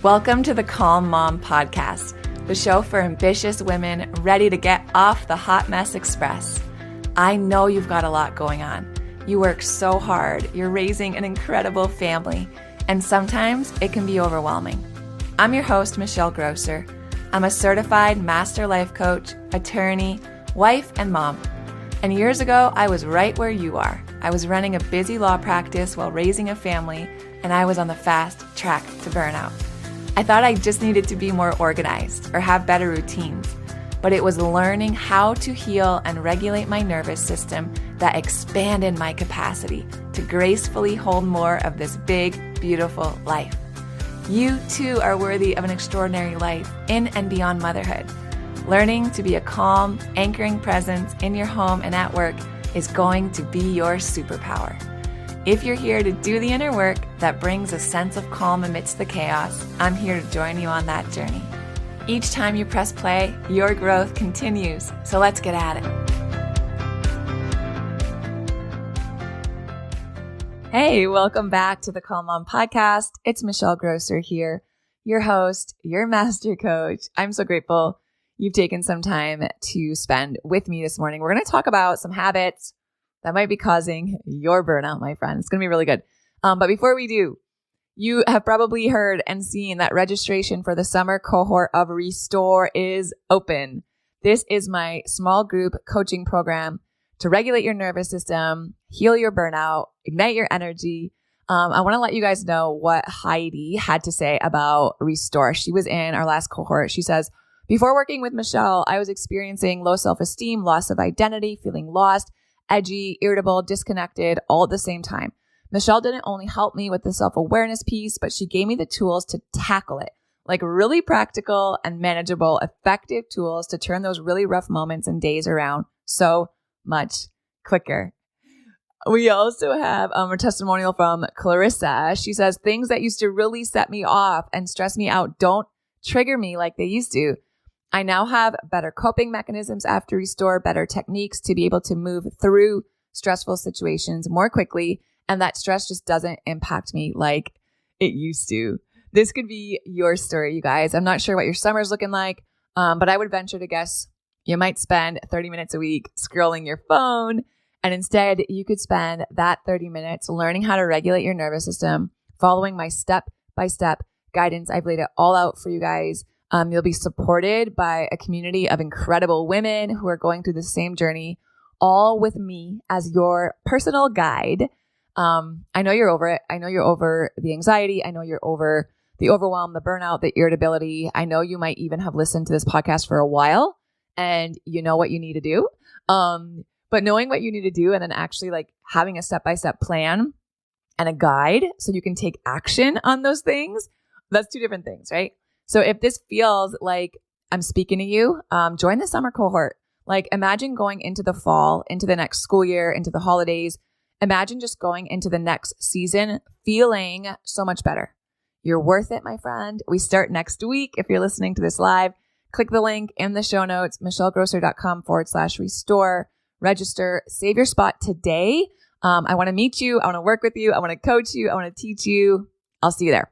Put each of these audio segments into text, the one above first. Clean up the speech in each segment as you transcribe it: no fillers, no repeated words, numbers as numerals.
Welcome to the Calm Mom Podcast, the show for ambitious women ready to get off the hot mess express. I know you've got a lot going on. You work so hard, you're raising an incredible family, and sometimes it can be overwhelming. I'm your host, Michelle Grosser. I'm a certified master life coach, attorney, wife, and mom. And years ago, I was right where you are. I was running a busy law practice while raising a family, and I was on the fast track to burnout. I thought I just needed to be more organized or have better routines, but it was learning how to heal and regulate my nervous system that expanded my capacity to gracefully hold more of this big, beautiful life. You too are worthy of an extraordinary life in and beyond motherhood. Learning to be a calm, anchoring presence in your home and at work is going to be your superpower. If you're here to do the inner work that brings a sense of calm amidst the chaos, I'm here to join you on that journey. Each time you press play, your growth continues. So let's get at it. Hey, welcome back to the Calm Mom Podcast. It's Michelle Grosser here, your host, your master coach. I'm so grateful you've taken some time to spend with me this morning. We're going to talk about some habits that might be causing your burnout, my friend. It's going to be really good. But before we do, you have probably heard and seen that registration for the summer cohort of Restore is open. This is my small group coaching program to regulate your nervous system, heal your burnout, ignite your energy. I want to let you guys know what Heidi had to say about Restore. She was in our last cohort. She says, before working with Michelle, I was experiencing low self-esteem, loss of identity, feeling lost, edgy, irritable, disconnected, all at the same time. Michelle didn't only help me with the self-awareness piece, but she gave me the tools to tackle it, like really practical and manageable, effective tools to turn those really rough moments and days around so much quicker. We also have a testimonial from Clarissa. She says, things that used to really set me off and stress me out don't trigger me like they used to. I now have better coping mechanisms after Restore, better techniques to be able to move through stressful situations more quickly. And that stress just doesn't impact me like it used to. This could be your story, you guys. I'm not sure what your summer's looking like, but I would venture to guess you might spend 30 minutes a week scrolling your phone. And instead, you could spend that 30 minutes learning how to regulate your nervous system, following my step-by-step guidance. I've laid it all out for you guys. You'll be supported by a community of incredible women who are going through the same journey, all with me as your personal guide. I know you're over it. I know you're over the anxiety. I know you're over the overwhelm, the burnout, the irritability. I know you might even have listened to this podcast for a while and you know what you need to do. But knowing what you need to do and then actually like having a step-by-step plan and a guide so you can take action on those things, that's two different things, right? So if this feels like I'm speaking to you, join the summer cohort. Like imagine going into the fall, into the next school year, into the holidays. Imagine just going into the next season feeling so much better. You're worth it, my friend. We start next week. If you're listening to this live, click the link in the show notes, michellegrosser.com/restore. Register, save your spot today. I want to meet you. I want to work with you. I want to coach you. I want to teach you. I'll see you there.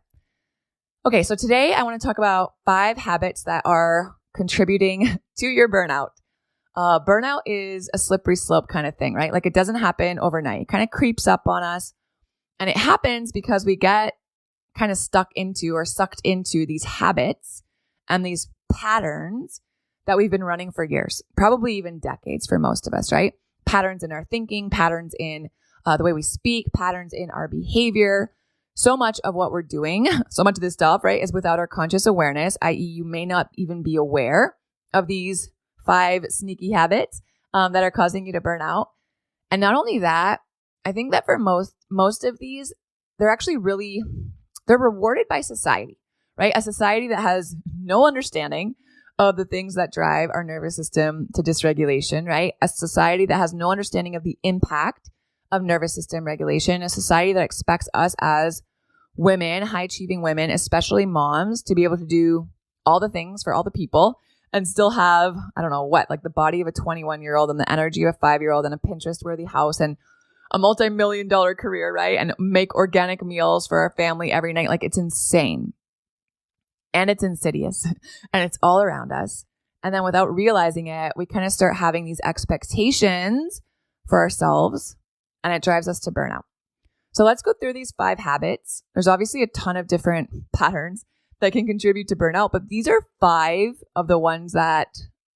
Okay, so today I want to talk about 5 habits that are contributing to your burnout. Burnout is a slippery slope kind of thing, right? Like it doesn't happen overnight. It kind of creeps up on us. And it happens because we get kind of stuck into or sucked into these habits and these patterns that we've been running for years, probably even decades for most of us, right? Patterns in our thinking, patterns in the way we speak, patterns in our behavior. So much of what we're doing, so much of this stuff, right, is without our conscious awareness, i.e. you may not even be aware of these 5 sneaky habits that are causing you to burn out. And not only that, I think that for most of these, they're actually they're rewarded by society, right? A society that has no understanding of the things that drive our nervous system to dysregulation, right? A society that has no understanding of the impact of nervous system regulation, a society that expects us as women, high-achieving women, especially moms, to be able to do all the things for all the people and still have, I don't know what, like the body of a 21-year-old and the energy of a 5-year-old and a Pinterest-worthy house and a multi-million-dollar career, right? And make organic meals for our family every night. Like it's insane. and it's insidious and it's all around us. And then without realizing it, we kind of start having these expectations for ourselves and it drives us to burnout. So let's go through these 5 habits. There's obviously a ton of different patterns that can contribute to burnout, but these are 5 of the ones that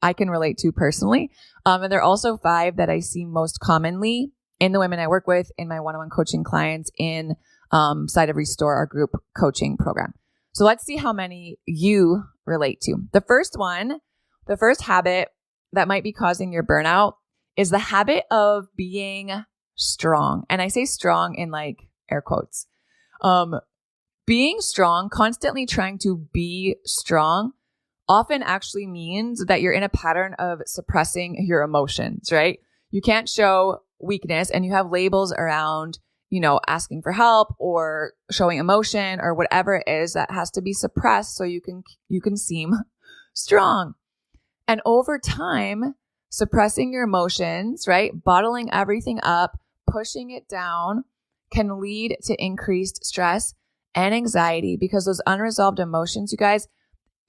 I can relate to personally. And they're also 5 that I see most commonly in the women I work with, in my one-on-one coaching clients, in Side of Restore, our group coaching program. So let's see how many you relate to. The first habit that might be causing your burnout is the habit of being strong. And I say strong in like air quotes. Being strong, constantly trying to be strong, often actually means that you're in a pattern of suppressing your emotions, right? You can't show weakness and you have labels around, asking for help or showing emotion or whatever it is that has to be suppressed so you can seem strong. And over time, suppressing your emotions, right? Bottling everything up, pushing it down can lead to increased stress and anxiety, because those unresolved emotions, you guys,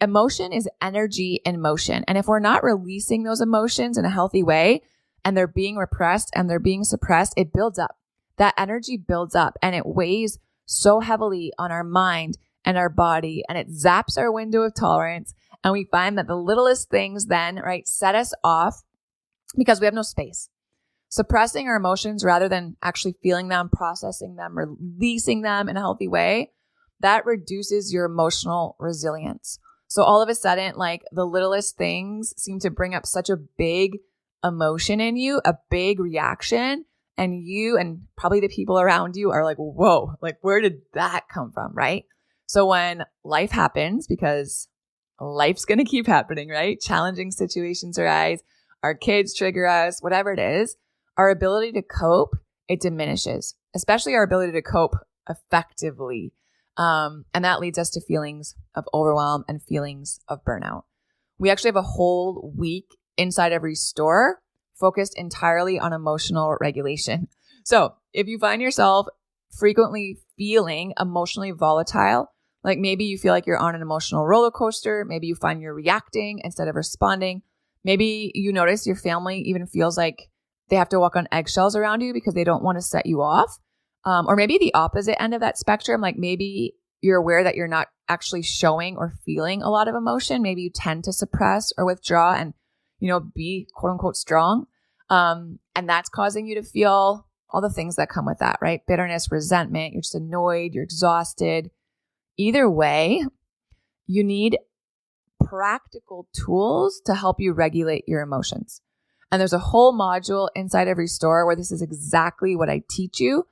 emotion is energy in motion. And if we're not releasing those emotions in a healthy way and they're being repressed and they're being suppressed, it builds up. That energy builds up and it weighs so heavily on our mind and our body, and it zaps our window of tolerance. And we find that the littlest things then, right, set us off because we have no space. Suppressing our emotions rather than actually feeling them, processing them, releasing them in a healthy way, that reduces your emotional resilience. So all of a sudden, like the littlest things seem to bring up such a big emotion in you, a big reaction, and you and probably the people around you are like, whoa, like where did that come from, right? So when life happens, because life's going to keep happening, right? Challenging situations arise, our kids trigger us, whatever it is, our ability to cope, it diminishes, especially our ability to cope effectively. And that leads us to feelings of overwhelm and feelings of burnout. We actually have a whole week inside of Restore focused entirely on emotional regulation. So if you find yourself frequently feeling emotionally volatile, like maybe you feel like you're on an emotional roller coaster, maybe you find you're reacting instead of responding, maybe you notice your family even feels like they have to walk on eggshells around you because they don't want to set you off. Or maybe the opposite end of that spectrum, like maybe you're aware that you're not actually showing or feeling a lot of emotion. Maybe you tend to suppress or withdraw and, be quote unquote strong. And that's causing you to feel all the things that come with that, right? Bitterness, resentment, you're just annoyed, you're exhausted. Either way, you need practical tools to help you regulate your emotions. And there's a whole module inside of Restore where this is exactly what I teach you.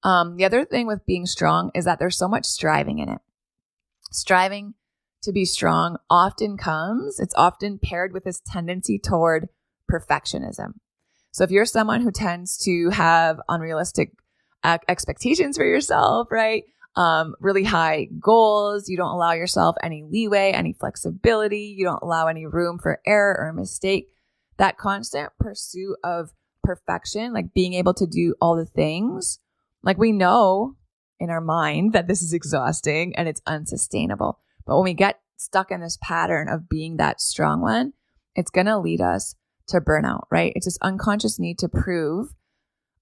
The other thing with being strong is that there's so much striving in it. Striving to be strong it's often paired with this tendency toward perfectionism. So if you're someone who tends to have unrealistic expectations for yourself, right? Really high goals, you don't allow yourself any leeway, any flexibility, you don't allow any room for error or mistake. That constant pursuit of perfection, like being able to do all the things, like we know in our mind that this is exhausting and it's unsustainable. But when we get stuck in this pattern of being that strong one, it's going to lead us to burnout, right? It's this unconscious need to prove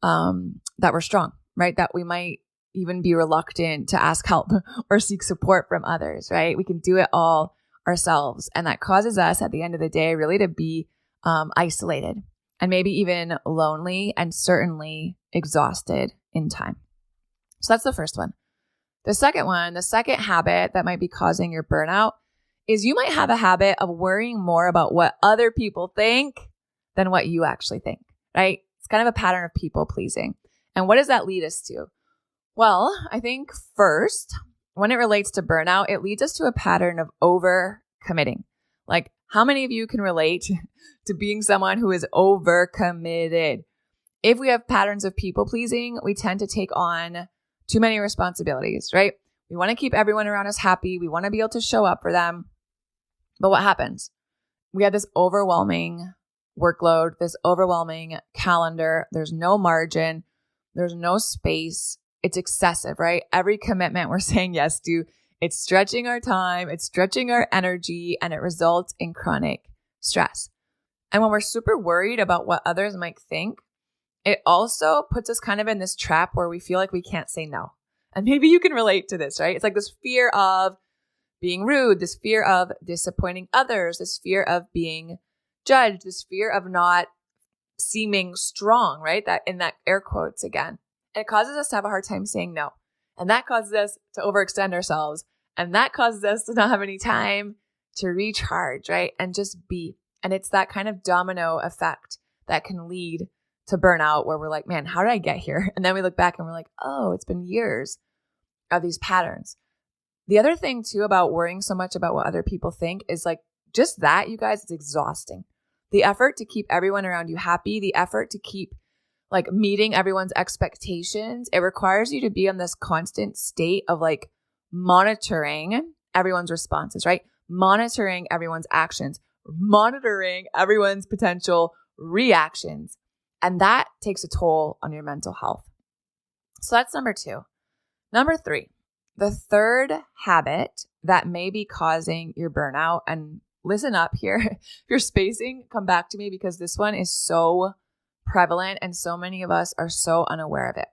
that we're strong, right? That we might even be reluctant to ask help or seek support from others, right? We can do it all ourselves. And that causes us at the end of the day really to be isolated and maybe even lonely and certainly exhausted in time. So that's the first one. The second habit that might be causing your burnout is you might have a habit of worrying more about what other people think than what you actually think, right? It's kind of a pattern of people pleasing. And what does that lead us to? Well, I think first, when it relates to burnout, it leads us to a pattern of over committing. Like, how many of you can relate to being someone who is over committed? If we have patterns of people pleasing, we tend to take on too many responsibilities, right? We want to keep everyone around us happy. We want to be able to show up for them. But what happens? We have this overwhelming workload, this overwhelming calendar. There's no margin. There's no space. It's excessive, right? Every commitment we're saying yes to It's stretching our time, it's stretching our energy, and it results in chronic stress. And when we're super worried about what others might think, it also puts us kind of in this trap where we feel like we can't say no. And maybe you can relate to this, right? It's like this fear of being rude, this fear of disappointing others, this fear of being judged, this fear of not seeming strong, right? That in that air quotes again. And it causes us to have a hard time saying no. And that causes us to overextend ourselves. And that causes us to not have any time to recharge, right? And just be. And it's that kind of domino effect that can lead to burnout where we're like, man, how did I get here? And then we look back and we're like, oh, it's been years of these patterns. The other thing too about worrying so much about what other people think is like just that, you guys, it's exhausting. The effort to keep everyone around you happy, the effort to keep like meeting everyone's expectations, it requires you to be in this constant state of like monitoring everyone's responses, right? Monitoring everyone's actions, monitoring everyone's potential reactions. And that takes a toll on your mental health. So that's number 2. Number 3, the third habit that may be causing your burnout, and listen up here, if you're spacing, come back to me because this one is so prevalent and so many of us are so unaware of it.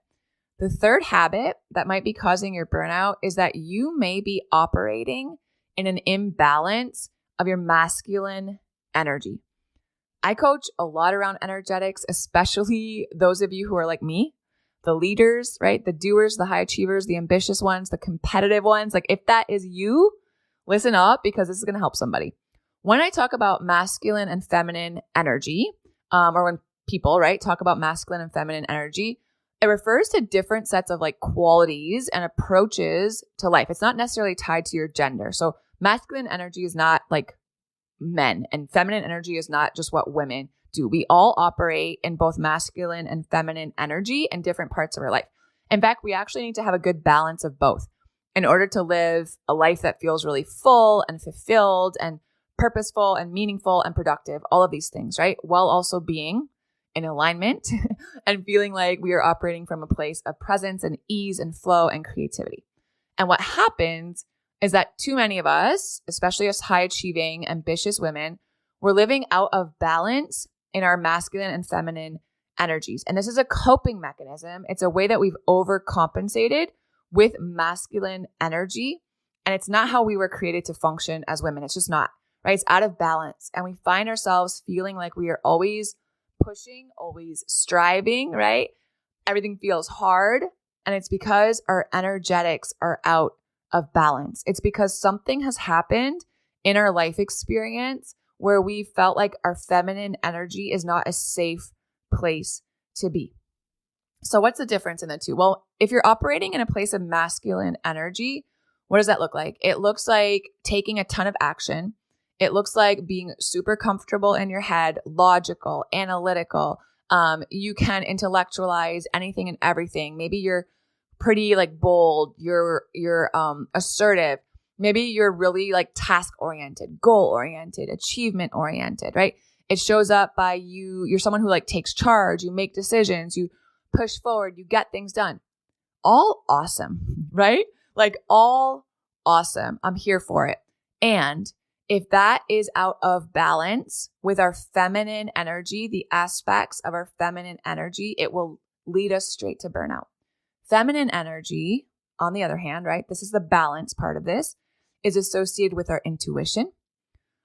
The third habit that might be causing your burnout is that you may be operating in an imbalance of your masculine energy. I coach a lot around energetics, especially those of you who are like me, the leaders, right? The doers, the high achievers, the ambitious ones, the competitive ones. Like if that is you, listen up because this is going to help somebody. When I talk about masculine and feminine energy, or when people, right, talk about masculine and feminine energy, it refers to different sets of like qualities and approaches to life. It's not necessarily tied to your gender. So masculine energy is not like men and feminine energy is not just what women do. We all operate in both masculine and feminine energy in different parts of our life. In fact, we actually need to have a good balance of both in order to live a life that feels really full and fulfilled and purposeful and meaningful and productive, all of these things, right? While also being in alignment and feeling like we are operating from a place of presence and ease and flow and creativity. And what happens is that too many of us, especially us high achieving, ambitious women, we're living out of balance in our masculine and feminine energies. And this is a coping mechanism. It's a way that we've overcompensated with masculine energy. And it's not how we were created to function as women. It's just not, right? It's out of balance. And we find ourselves feeling like we are always pushing, always striving, right? Everything feels hard. And it's because our energetics are out of balance. It's because something has happened in our life experience where we felt like our feminine energy is not a safe place to be. So what's the difference in the two? Well, if you're operating in a place of masculine energy, what does that look like? It looks like taking a ton of action. It looks like being super comfortable in your head, logical, analytical. You can intellectualize anything and everything. Maybe you're pretty like bold, you're assertive. Maybe you're really like task oriented, goal oriented, achievement oriented, right? It shows up by you're someone who like takes charge, you make decisions, you push forward, you get things done. All awesome, right? Like all awesome. I'm here for it. And if that is out of balance with our feminine energy, the aspects of our feminine energy, it will lead us straight to burnout. Feminine energy, on the other hand, right? This is the balance part of this, is associated with our intuition,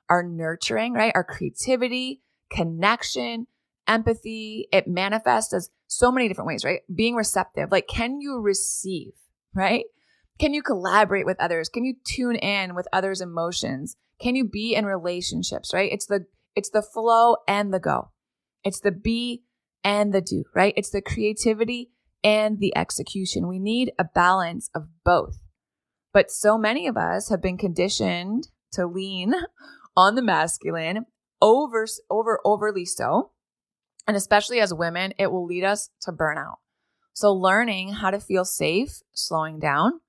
our nurturing, right? Our creativity, connection, empathy. It manifests as so many different ways, right? Being receptive. Like, can you receive, right? Can you collaborate with others? Can you tune in with others' emotions? Can you be in relationships, right? It's the flow and the go. It's the be and the do, right? It's the creativity and the execution. We need a balance of both. But so many of us have been conditioned to lean on the masculine overly so. And especially as women, it will lead us to burnout. So learning how to feel safe, slowing down,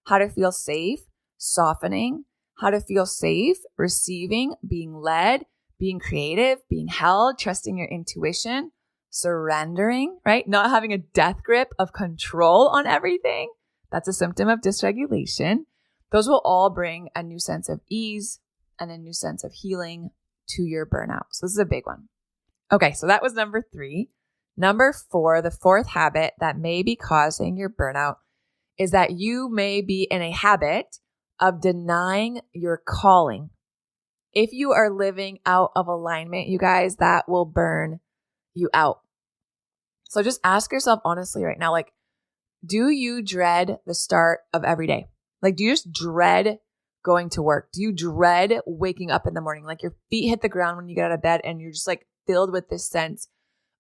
how to feel safe, softening, how to feel safe, receiving, being led, being creative, being held, trusting your intuition, surrendering, right? Not having a death grip of control on everything. That's a symptom of dysregulation. those will all bring a new sense of ease and a new sense of healing to your burnout. So this is a big one. Okay, so that was number 3. Number 4, the fourth habit that may be causing your burnout is that you may be in a habit of denying your calling. If you are living out of alignment, you guys, that will burn you out. So just ask yourself honestly right now, like, do you dread the start of every day? Like, do you just dread going to work? Do you dread waking up in the morning? Like your feet hit the ground when you get out of bed and you're just like filled with this sense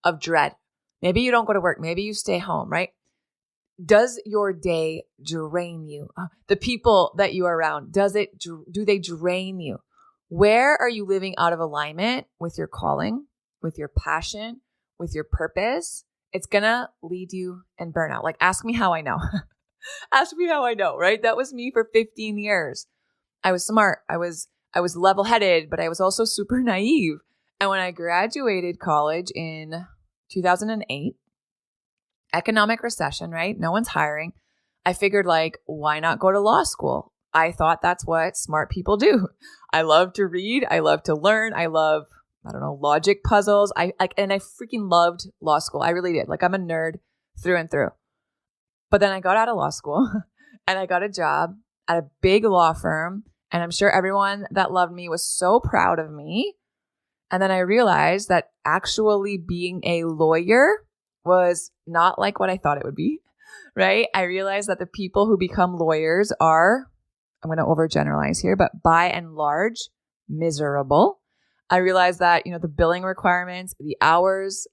of dread. Maybe you don't go to work. Maybe you stay home, right? Does your day drain you? The people that you are around, do they drain you? Where are you living out of alignment with your calling, with your passion, with your purpose? It's going to lead you in burnout. Like, ask me how I know. Ask me how I know, right? That was me for 15 years. I was smart. I was level-headed, but I was also super naive. And when I graduated college in 2008, economic recession, right? No one's hiring. I figured, like, why not go to law school? I thought that's what smart people do. I love to read. I love to learn. I love, logic puzzles. And I freaking loved law school. I really did. Like, I'm a nerd through and through. But then I got out of law school and I got a job at a big law firm. And I'm sure everyone that loved me was so proud of me. And then I realized that actually being a lawyer was not like what I thought it would be, right? I realized that the people who become lawyers are, I'm going to overgeneralize here, but by and large, miserable. I realized that, the billing requirements, the hours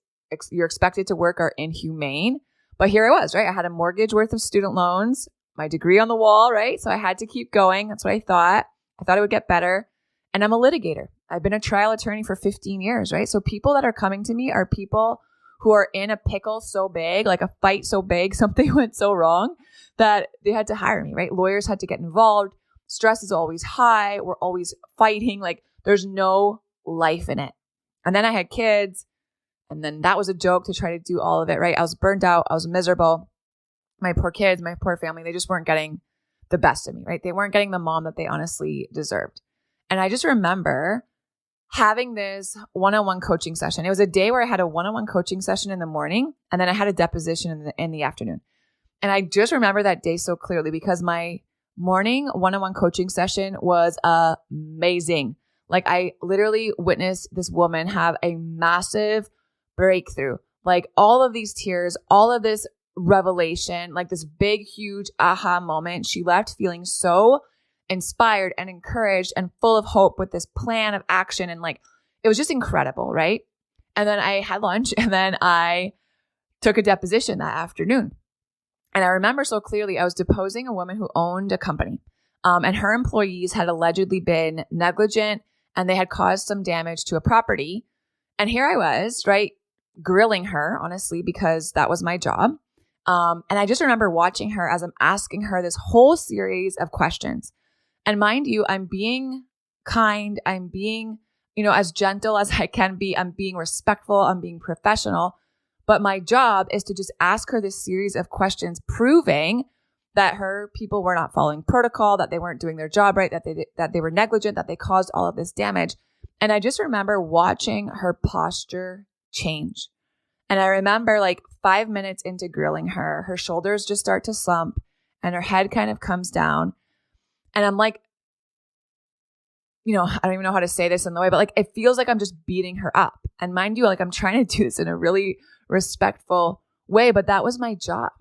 you're expected to work are inhumane. But here I was, right? I had a mortgage worth of student loans, my degree on the wall, right? So I had to keep going. That's what I thought. I thought it would get better. And I'm a litigator. I've been a trial attorney for 15 years, right? So people that are coming to me are people who are in a pickle so big, like a fight so big, something went so wrong that they had to hire me, right? Lawyers had to get involved. Stress is always high. We're always fighting. Like, there's no life in it. And then I had kids. And then that was a joke to try to do all of it, right? I was burnt out. I was miserable. My poor kids, my poor family, they just weren't getting the best of me, right? They weren't getting the mom that they honestly deserved. And I just remember having this one-on-one coaching session. It was a day where I had a one-on-one coaching session in the morning, and then I had a deposition in the afternoon. And I just remember that day so clearly because my morning one-on-one coaching session was amazing. Like, I literally witnessed this woman have a massive breakthrough, like all of these tears, all of this revelation, like this big, huge aha moment. She left feeling so inspired and encouraged and full of hope with this plan of action. And like, it was just incredible, right? And then I had lunch and then I took a deposition that afternoon. And I remember so clearly I was deposing a woman who owned a company. And her employees had allegedly been negligent and they had caused some damage to a property. And here I was, right, grilling her, honestly, because that was my job. And I just remember watching her as I'm asking her this whole series of questions. And mind you, I'm being kind. I'm being, as gentle as I can be. I'm being respectful. I'm being professional. But my job is to just ask her this series of questions, proving that her people were not following protocol, that they weren't doing their job right, that they were negligent, that they caused all of this damage. And I just remember watching her posture change. And I remember like 5 minutes into grilling her, her shoulders just start to slump and her head kind of comes down. And I'm like, I don't even know how to say this in the way, but like, it feels like I'm just beating her up. And mind you, like, I'm trying to do this in a really respectful way, but that was my job.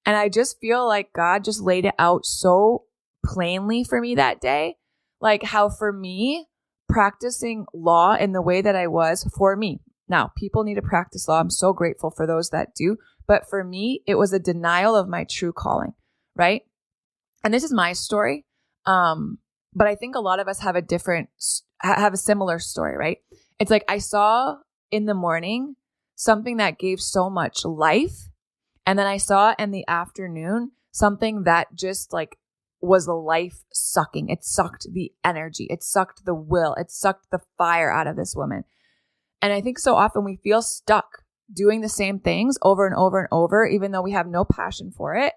And I just feel like God just laid it out so plainly for me that day. Like how for me, practicing law in the way that I was for me. Now, people need to practice law. I'm so grateful for those that do. But for me, it was a denial of my true calling, right? And this is my story. But I think a lot of us have a similar story, right? It's like I saw in the morning something that gave so much life. And then I saw in the afternoon something that just like was life sucking. It sucked the energy. It sucked the will. It sucked the fire out of this woman. And I think so often we feel stuck doing the same things over and over and over, even though we have no passion for it.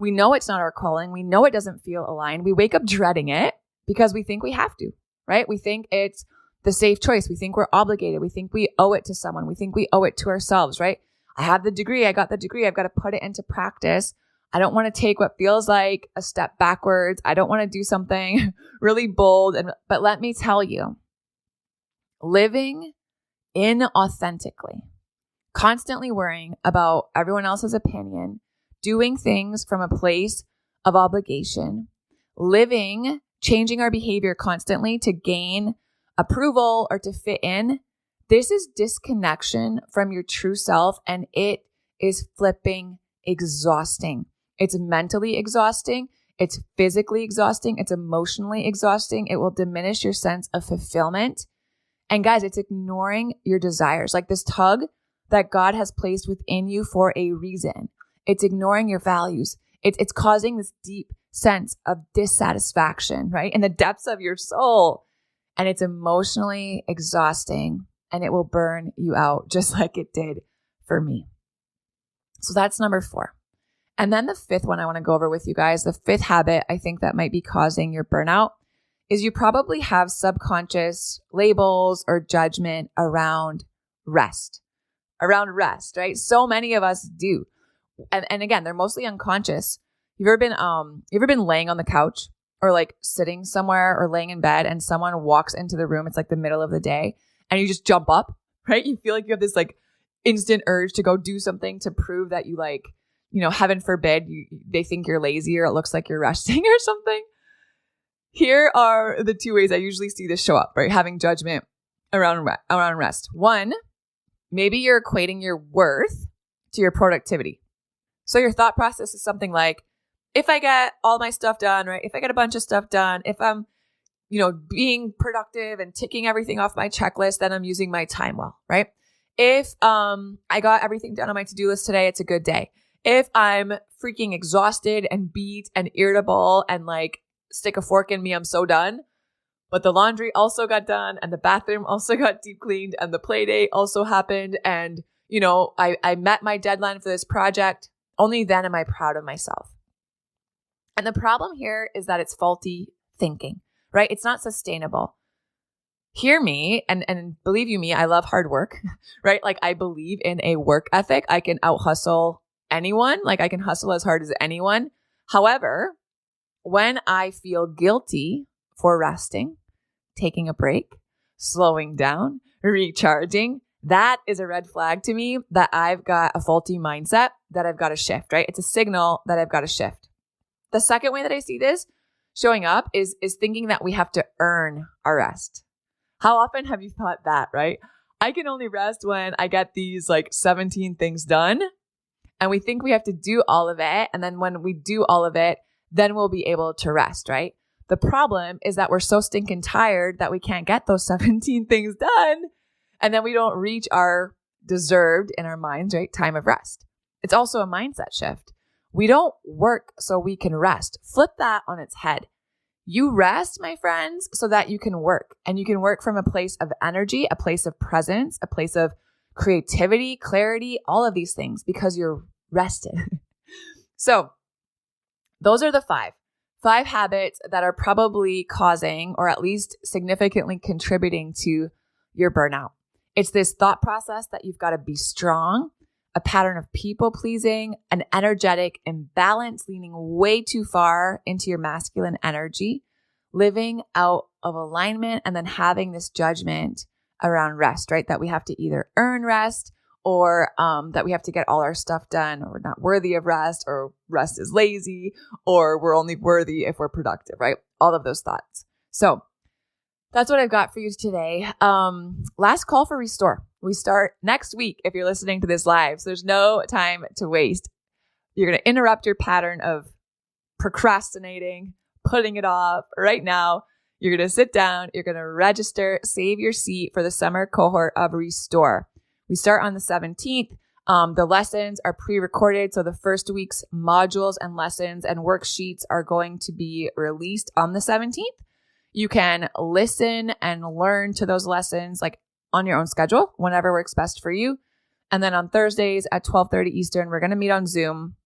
We know it's not our calling. We know it doesn't feel aligned. We wake up dreading it because we think we have to, right? We think it's the safe choice. We think we're obligated. We think we owe it to someone. We think we owe it to ourselves, right? I have the degree. I got the degree. I've got to put it into practice. I don't want to take what feels like a step backwards. I don't want to do something really bold. But let me tell you, living inauthentically, constantly worrying about everyone else's opinion, doing things from a place of obligation, changing our behavior constantly to gain approval or to fit in. This is disconnection from your true self, and it is flipping exhausting. It's mentally exhausting. It's physically exhausting. It's emotionally exhausting. It will diminish your sense of fulfillment. And guys, it's ignoring your desires, like this tug that God has placed within you for a reason. It's ignoring your values. It's causing this deep sense of dissatisfaction, right? In the depths of your soul. And it's emotionally exhausting, and it will burn you out just like it did for me. So that's number 4. And then the 5th one I want to go over with you guys, the 5th habit I think that might be causing your burnout is you probably have subconscious labels or judgment around rest, right? So many of us do. And again, they're mostly unconscious. You ever been laying on the couch or like sitting somewhere or laying in bed and someone walks into the room? It's like the middle of the day and you just jump up, right? You feel like you have this like instant urge to go do something to prove that you like, heaven forbid, they think you're lazy or it looks like you're resting or something. Here are the 2 ways I usually see this show up, right? Having judgment around rest. 1, maybe you're equating your worth to your productivity. So your thought process is something like, if I get all my stuff done, right? If I get a bunch of stuff done, if I'm, being productive and ticking everything off my checklist, then I'm using my time well, right? If I got everything done on my to-do list today, it's a good day. If I'm freaking exhausted and beat and irritable and like stick a fork in me, I'm so done. But the laundry also got done and the bathroom also got deep cleaned and the play date also happened. And, I met my deadline for this project. Only then am I proud of myself. And the problem here is that it's faulty thinking, right? It's not sustainable. Hear me, and believe you me, I love hard work, right? Like I believe in a work ethic. I can out hustle anyone. Like I can hustle as hard as anyone. However, when I feel guilty for resting, taking a break, slowing down, recharging, that is a red flag to me that I've got a faulty mindset that I've got to shift, right? It's a signal that I've got to shift. The second way that I see this showing up is thinking that we have to earn our rest. How often have you thought that, right? I can only rest when I get these like 17 things done. And we think we have to do all of it. And then when we do all of it, then we'll be able to rest, right? The problem is that we're so stinking tired that we can't get those 17 things done. And then we don't reach our deserved, in our minds, right, time of rest. It's also a mindset shift. We don't work so we can rest. Flip that on its head. You rest, my friends, so that you can work. And you can work from a place of energy, a place of presence, a place of creativity, clarity, all of these things because you're rested. So those are the 5 habits that are probably causing or at least significantly contributing to your burnout. It's this thought process that you've got to be strong, a pattern of people pleasing, an energetic imbalance, leaning way too far into your masculine energy, living out of alignment, and then having this judgment around rest, right? That we have to either earn rest or that we have to get all our stuff done, or we're not worthy of rest, or rest is lazy, or we're only worthy if we're productive, right? All of those thoughts. So that's what I've got for you today. Last call for Restore. We start next week if you're listening to this live. So there's no time to waste. You're going to interrupt your pattern of procrastinating, putting it off right now. You're going to sit down. You're going to register, save your seat for the summer cohort of Restore. We start on the 17th. The lessons are pre-recorded. So the first week's modules and lessons and worksheets are going to be released on the 17th. You can listen and learn to those lessons like on your own schedule, whenever works best for you. And then on Thursdays at 12:30 Eastern, we're going to meet on Zoom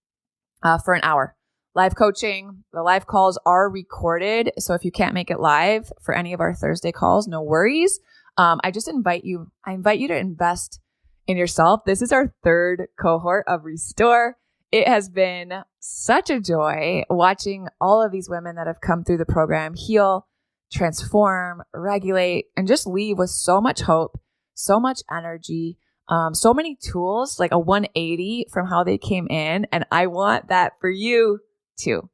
for an hour. live coaching. The live calls are recorded. So if you can't make it live for any of our Thursday calls, no worries. I invite you to invest in yourself. This is our third cohort of Restore. It has been such a joy watching all of these women that have come through the program heal, transform, regulate, and just leave with so much hope, so much energy, so many tools, like a 180 from how they came in. And I want that for you too.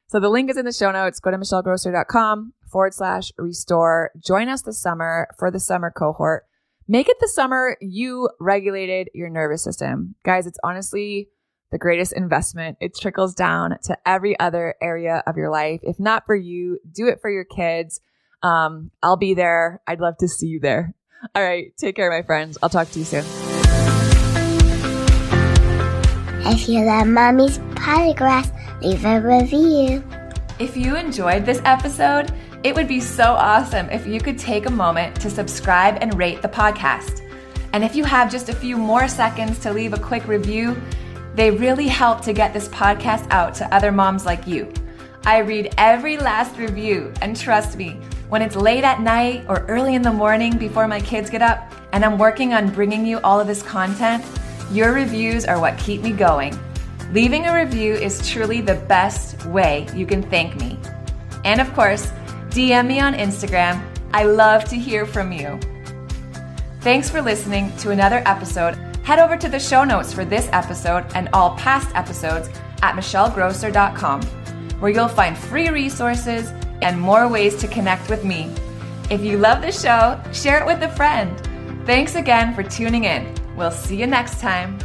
So the link is in the show notes. Go to michellegrosser.com/restore. Join us this summer for the summer cohort. Make it the summer you regulated your nervous system. Guys, it's honestly the greatest investment. It trickles down to every other area of your life. If not for you, do it for your kids. I'll be there. I'd love to see you there. All right. Take care, my friends. I'll talk to you soon. If you love Mommy's Polygraphs, leave a review. If you enjoyed this episode, it would be so awesome if you could take a moment to subscribe and rate the podcast. And if you have just a few more seconds to leave a quick review, they really help to get this podcast out to other moms like you. I read every last review, and trust me, when it's late at night or early in the morning before my kids get up and I'm working on bringing you all of this content, your reviews are what keep me going. Leaving a review is truly the best way you can thank me. And of course, DM me on Instagram. I love to hear from you. Thanks for listening to another episode. Head over to the show notes for this episode and all past episodes at michellegrosser.com, where you'll find free resources and more ways to connect with me. If you love the show, share it with a friend. Thanks again for tuning in. We'll see you next time.